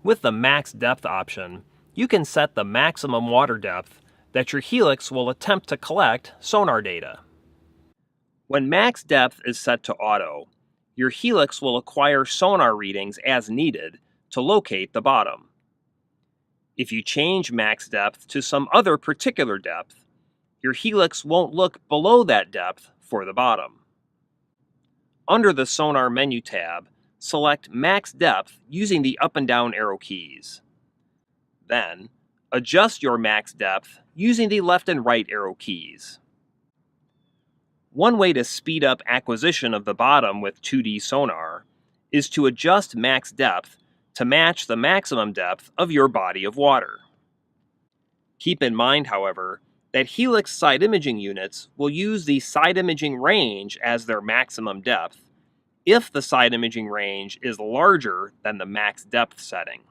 With the max depth option, you can set the maximum water depth that your HELIX will attempt to collect sonar data. When max depth is set to auto, your HELIX will acquire sonar readings as needed to locate the bottom. If you change max depth to some other particular depth, your HELIX won't look below that depth for the bottom. Under the Sonar menu tab, select Max Depth using the up and down arrow keys. Then, adjust your max depth using the left and right arrow keys. One way to speed up acquisition of the bottom with 2D sonar is to adjust max depth to match the maximum depth of your body of water. Keep in mind, however, that HELIX side imaging units will use the side imaging range as their maximum depth if the side imaging range is larger than the max depth setting.